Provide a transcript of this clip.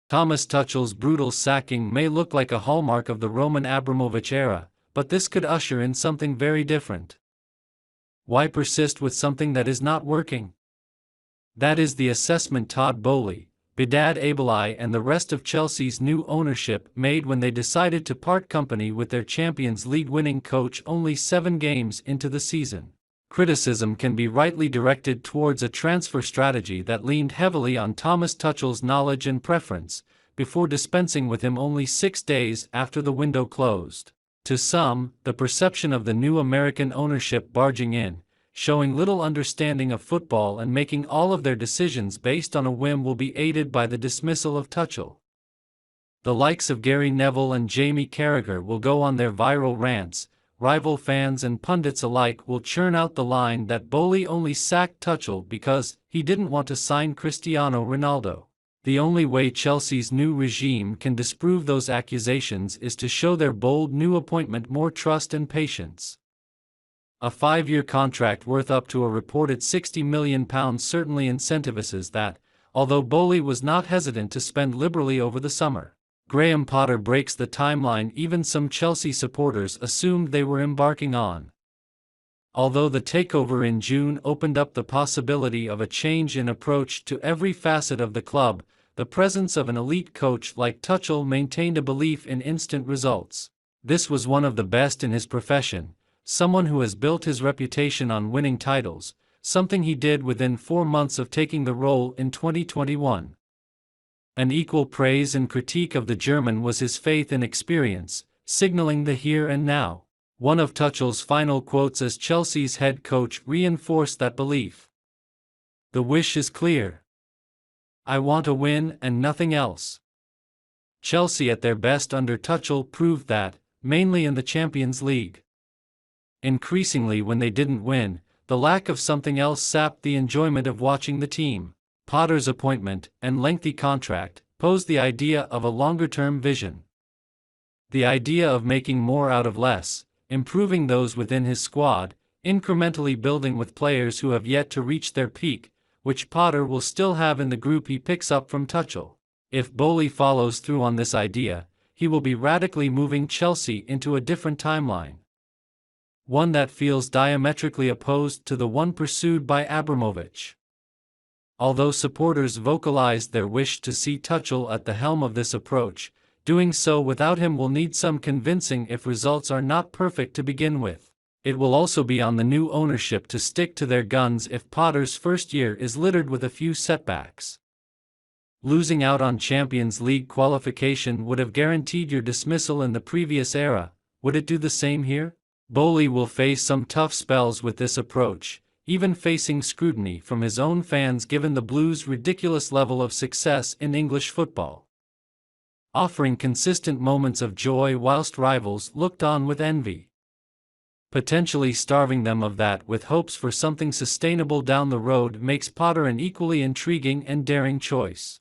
Thomas Tuchel's brutal sacking may look like a hallmark of the Roman Abramovich era, but this could usher in something very different. Why persist with something that is not working? That is the assessment Todd Boehly, Todd Boehly and the rest of Chelsea's new ownership made when they decided to part company with their Champions League-winning coach only 7 games into the season. Criticism can be rightly directed towards a transfer strategy that leaned heavily on Thomas Tuchel's knowledge and preference, before dispensing with him only 6 days after the window closed. To some, the perception of the new American ownership barging in, showing little understanding of football and making all of their decisions based on a whim will be aided by the dismissal of Tuchel. The likes of Gary Neville and Jamie Carragher will go on their viral rants. Rival fans and pundits alike will churn out the line that Boehly only sacked Tuchel because he didn't want to sign Cristiano Ronaldo. The only way Chelsea's new regime can disprove those accusations is to show their bold new appointment more trust and patience. A 5-year contract worth up to a reported £60 million certainly incentivizes that, although Boehly was not hesitant to spend liberally over the summer. Graham Potter breaks the timeline even some Chelsea supporters assumed they were embarking on. Although the takeover in June opened up the possibility of a change in approach to every facet of the club, the presence of an elite coach like Tuchel maintained a belief in instant results. This was one of the best in his profession, someone who has built his reputation on winning titles, something he did within 4 months of taking the role in 2021. An equal praise and critique of the German was his faith and experience, signaling the here and now. One of Tuchel's final quotes as Chelsea's head coach reinforced that belief. "The wish is clear. I want a win and nothing else." Chelsea at their best under Tuchel proved that, mainly in the Champions League. Increasingly when they didn't win, the lack of something else sapped the enjoyment of watching the team. Potter's appointment and lengthy contract posed the idea of a longer-term vision. The idea of making more out of less, improving those within his squad, incrementally building with players who have yet to reach their peak, which Potter will still have in the group he picks up from Tuchel. If Boehly follows through on this idea, he will be radically moving Chelsea into a different timeline. One that feels diametrically opposed to the one pursued by Abramovich. Although supporters vocalized their wish to see Tuchel at the helm of this approach, doing so without him will need some convincing if results are not perfect to begin with. It will also be on the new ownership to stick to their guns if Potter's first year is littered with a few setbacks. Losing out on Champions League qualification would have guaranteed your dismissal in the previous era. Would it do the same here? Boehly will face some tough spells with this approach, even facing scrutiny from his own fans given the Blues' ridiculous level of success in English football. Offering consistent moments of joy whilst rivals looked on with envy. Potentially starving them of that with hopes for something sustainable down the road makes Potter an equally intriguing and daring choice.